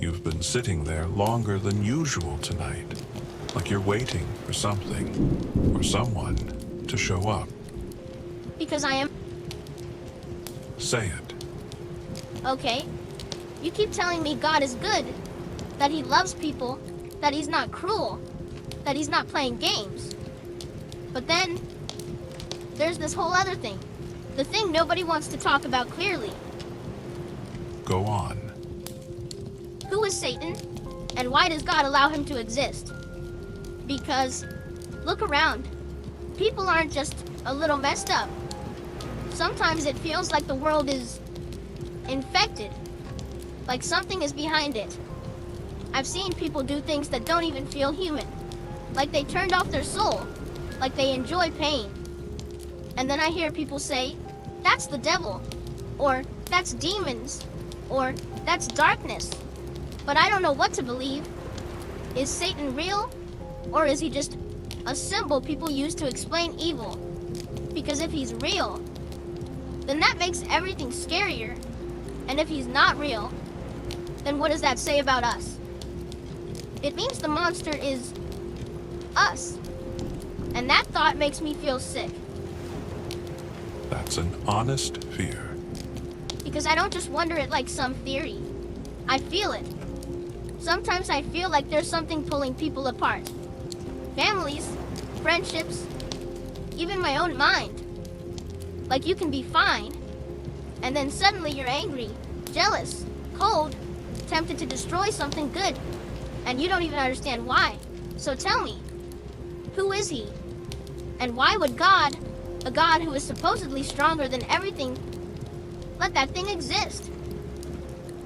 You've been sitting there longer than usual tonight, like you're waiting for something or someone to show up. Because I am. Say it. Okay. You keep telling me God is good, that he loves people, that he's not cruel, that he's not playing games. But then, there's this whole other thing. The thing nobody wants to talk about clearly. Go on. Who is Satan, and why does God allow him to exist? Because, look around. People aren't just a little messed up. Sometimes it feels like the world is infected, like something is behind it. I've seen people do things that don't even feel human, like they turned off their soul, like they enjoy pain. And then I hear people say, that's the devil, or that's demons, or that's darkness. But I don't know what to believe. Is Satan real, or is he just a symbol people use to explain evil? Because if he's real, then that makes everything scarier. And if he's not real, then what does that say about us? It means the monster is us. And that thought makes me feel sick. That's an honest fear. Because I don't just wonder it like some theory. I feel it. Sometimes I feel like there's something pulling people apart. Families, friendships, even my own mind. Like you can be fine, and then suddenly you're angry, jealous, cold, tempted to destroy something good, and you don't even understand why. So tell me, who is he? And why would God, a God who is supposedly stronger than everything, let that thing exist?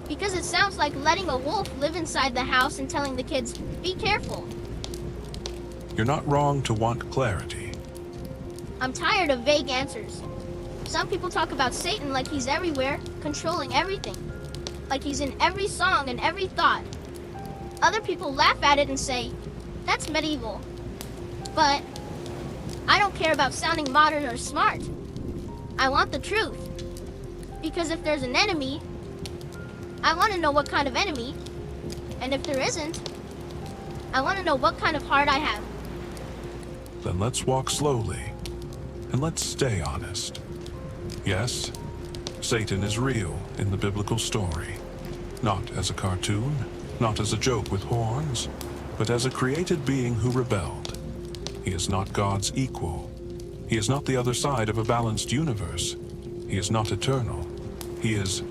Because it sounds like letting a wolf live inside the house and telling the kids, be careful. You're not wrong to want clarity. I'm tired of vague answers. Some people talk about Satan like he's everywhere, controlling everything. Like he's in every song and every thought. Other people laugh at it and say, that's medieval. But I don't care about sounding modern or smart. I want the truth. Because if there's an enemy, I want to know what kind of enemy. And if there isn't, I want to know what kind of heart I have. Then let's walk slowly, and let's stay honest. Yes, Satan is real in the biblical story. Not as a cartoon, not as a joke with horns, but as a created being who rebelled. He is not God's equal. He is not the other side of a balanced universe. He is not eternal. He is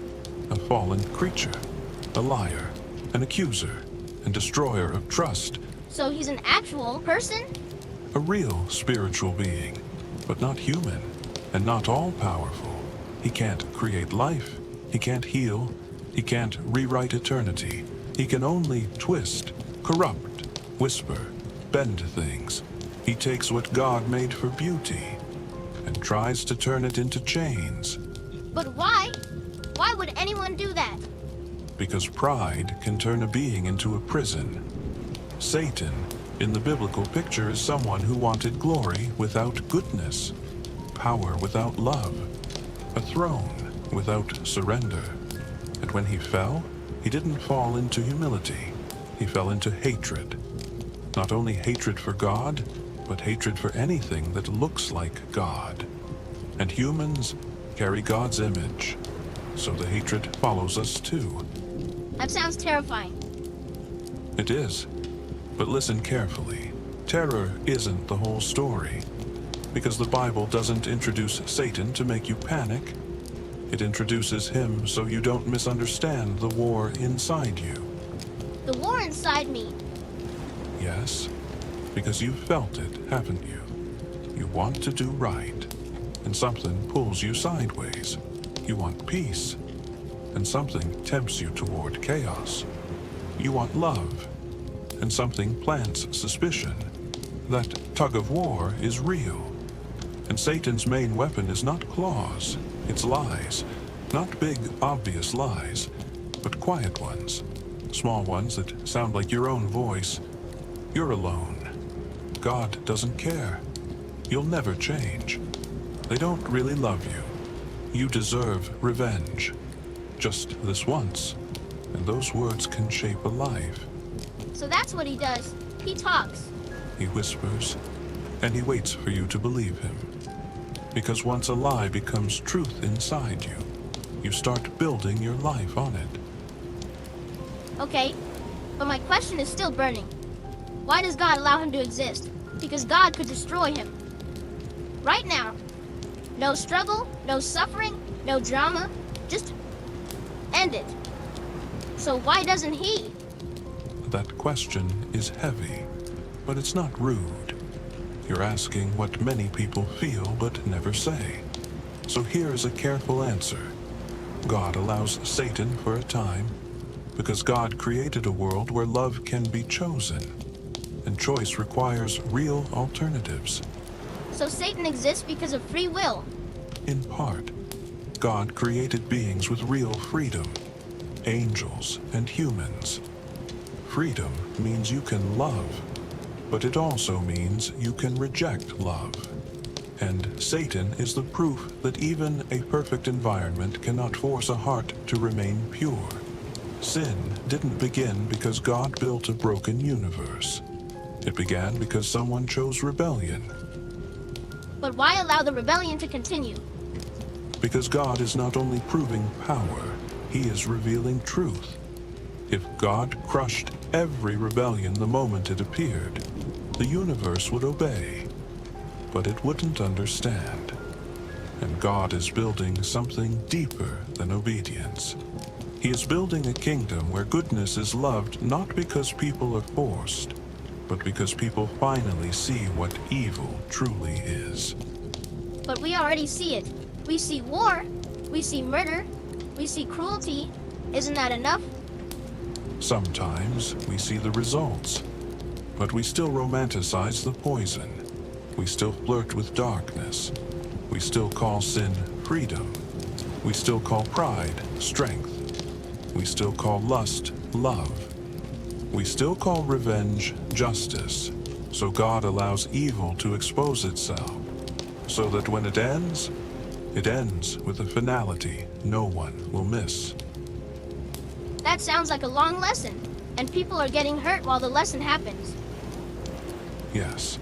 a fallen creature, a liar, an accuser, and destroyer of trust. So he's an actual person? A real spiritual being, but not human, and not all-powerful. He can't create life. He can't heal. He can't rewrite eternity. He can only twist, corrupt, whisper, bend things. He takes what God made for beauty and tries to turn it into chains. But why? Why would anyone do that? Because pride can turn a being into a prison. Satan, in the biblical picture, is someone who wanted glory without goodness, power without love, a throne without surrender. And when he fell, he didn't fall into humility. He fell into hatred. Not only hatred for God, but hatred for anything that looks like God. And humans carry God's image, so the hatred follows us too. That sounds terrifying. It is. But listen carefully. Terror isn't the whole story. Because the Bible doesn't introduce Satan to make you panic. It introduces him so you don't misunderstand the war inside you. The war inside me. Yes, because you've felt it, haven't you? You want to do right, and something pulls you sideways. You want peace, and something tempts you toward chaos. You want love, and something plants suspicion. That tug of war is real. And Satan's main weapon is not claws, it's lies. Not big, obvious lies, but quiet ones. Small ones that sound like your own voice. You're alone. God doesn't care. You'll never change. They don't really love you. You deserve revenge. Just this once. and those words can shape a life. So that's what he does. He talks. He whispers, and he waits for you to believe him. Because once a lie becomes truth inside you, you start building your life on it. Okay, but my question is still burning. Why does God allow him to exist? Because God could destroy him. Right now. No struggle, no suffering, no drama. Just end it. So why doesn't he? That question is heavy, but it's not rude. You're asking what many people feel but never say. So here's a careful answer. God allows Satan for a time because God created a world where love can be chosen, and choice requires real alternatives. So Satan exists because of free will. In part, God created beings with real freedom, angels and humans. Freedom means you can love, but it also means you can reject love. And Satan is the proof that even a perfect environment cannot force a heart to remain pure. Sin didn't begin because God built a broken universe. It began because someone chose rebellion. But why allow the rebellion to continue? Because God is not only proving power, he is revealing truth. If God crushed every rebellion the moment it appeared, the universe would obey, but it wouldn't understand. And God is building something deeper than obedience. He is building a kingdom where goodness is loved not because people are forced, but because people finally see what evil truly is. But we already see it. We see war, we see murder, we see cruelty. Isn't that enough? Sometimes we see the results, but we still romanticize the poison. We still flirt with darkness. We still call sin freedom. We still call pride strength. We still call lust love. We still call revenge justice. So God allows evil to expose itself, so that when it ends with a finality no one will miss. That sounds like a long lesson, and people are getting hurt while the lesson happens. Yes,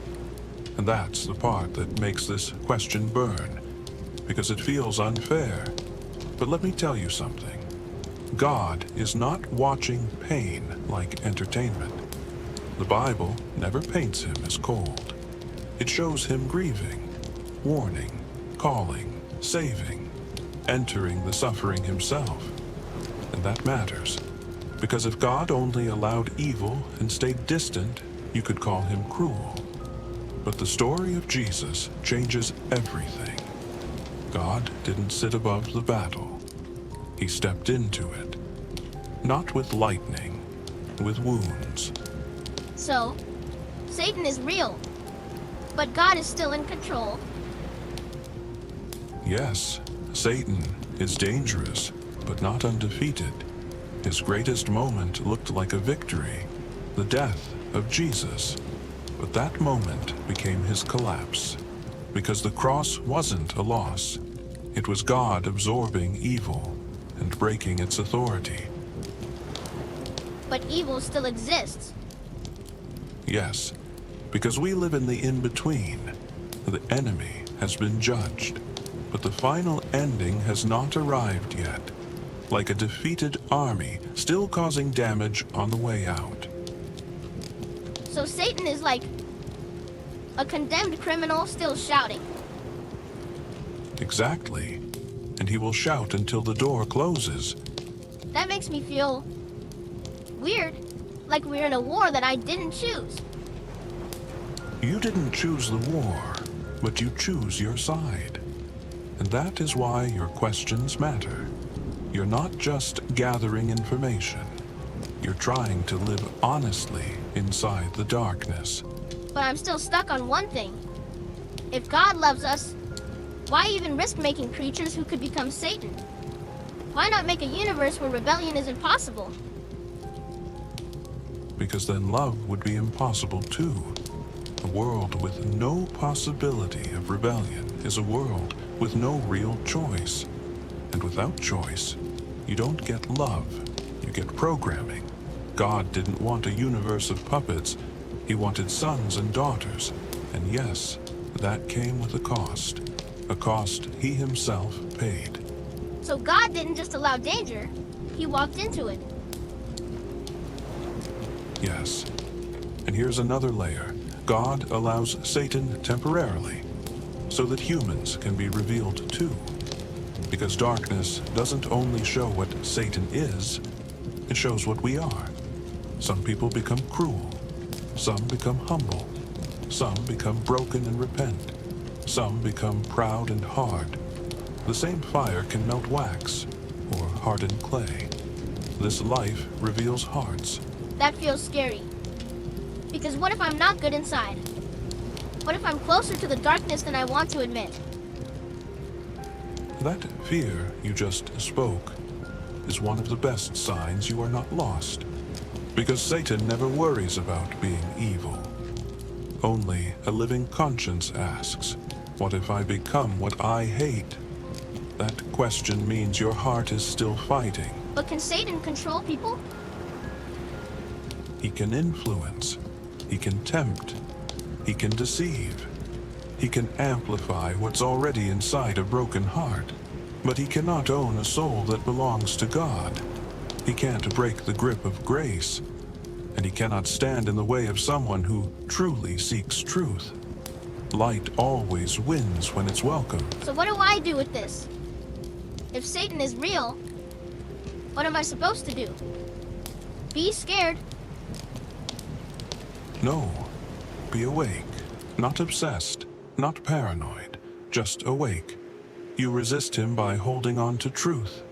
and that's the part that makes this question burn, because it feels unfair. But let me tell you something. God is not watching pain like entertainment. The Bible never paints him as cold. It shows him grieving, warning, calling, saving, entering the suffering himself. And that matters, because if God only allowed evil and stayed distant, you could call him cruel. But the story of Jesus changes everything. God didn't sit above the battle. He stepped into it. Not with lightning, with wounds. So, Satan is real, but God is still in control. Yes, Satan is dangerous, but not undefeated. His greatest moment looked like a victory, the death of Jesus. But that moment became his collapse, because the cross wasn't a loss. It was God absorbing evil and breaking its authority. But evil still exists. Yes, because we live in the in-between. The enemy has been judged, but the final ending has not arrived yet. Like a defeated army, still causing damage on the way out. So Satan is like a condemned criminal still shouting. Exactly. And he will shout until the door closes. That makes me feel weird, like we're in a war that I didn't choose. You didn't choose the war, but you choose your side. And that is why your questions matter. You're not just gathering information. You're trying to live honestly inside the darkness. But I'm still stuck on one thing. If God loves us, why even risk making creatures who could become Satan? Why not make a universe where rebellion is impossible? Because then love would be impossible too. A world with no possibility of rebellion is a world with no real choice. And without choice, you don't get love, you get programming. God didn't want a universe of puppets. He wanted sons and daughters. And yes, that came with a cost he himself paid. So God didn't just allow danger, he walked into it. Yes. And here's another layer. God allows Satan temporarily, so that humans can be revealed too. Because darkness doesn't only show what Satan is, it shows what we are. Some people become cruel. Some become humble. Some become broken and repent. Some become proud and hard. The same fire can melt wax or harden clay. This life reveals hearts. That feels scary. Because what if I'm not good inside? What if I'm closer to the darkness than I want to admit? That fear you just spoke is one of the best signs you are not lost. Because Satan never worries about being evil. Only a living conscience asks, what if I become what I hate? That question means your heart is still fighting. But can Satan control people? He can influence. He can tempt. He can deceive. He can amplify what's already inside a broken heart. But he cannot own a soul that belongs to God. He can't break the grip of grace. And he cannot stand in the way of someone who truly seeks truth. Light always wins when it's welcome. So what do I do with this? If Satan is real, what am I supposed to do? Be scared? No. Be awake. Not obsessed. Not paranoid. Just awake. You resist him by holding on to truth.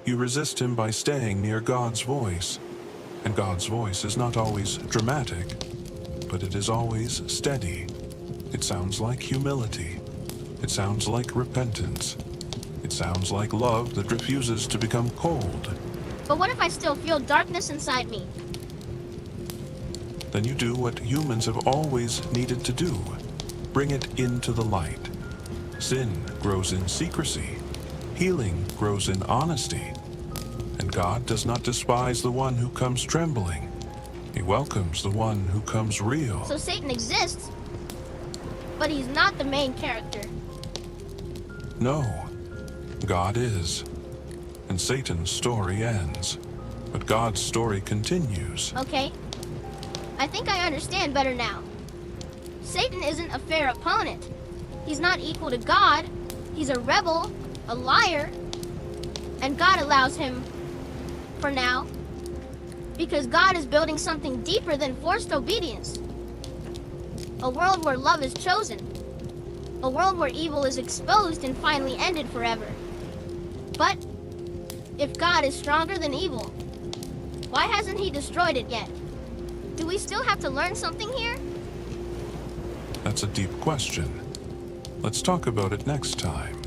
You resist him by staying near God's voice. And God's voice is not always dramatic, but it is always steady. It sounds like humility. It sounds like repentance. It sounds like love that refuses to become cold. But what if I still feel darkness inside me? Then you do what humans have always needed to do. Bring it into the light. Sin grows in secrecy. Healing grows in honesty. And God does not despise the one who comes trembling. He welcomes the one who comes real. So Satan exists, but he's not the main character. No, God is. And Satan's story ends. But God's story continues. Okay, I think I understand better now. Satan isn't a fair opponent. He's not equal to God. He's a rebel, a liar, and God allows him for now, because God is building something deeper than forced obedience. A world where love is chosen. A world where evil is exposed and finally ended forever. But if God is stronger than evil, why hasn't he destroyed it yet? Do we still have to learn something here? That's a deep question. Let's talk about it next time.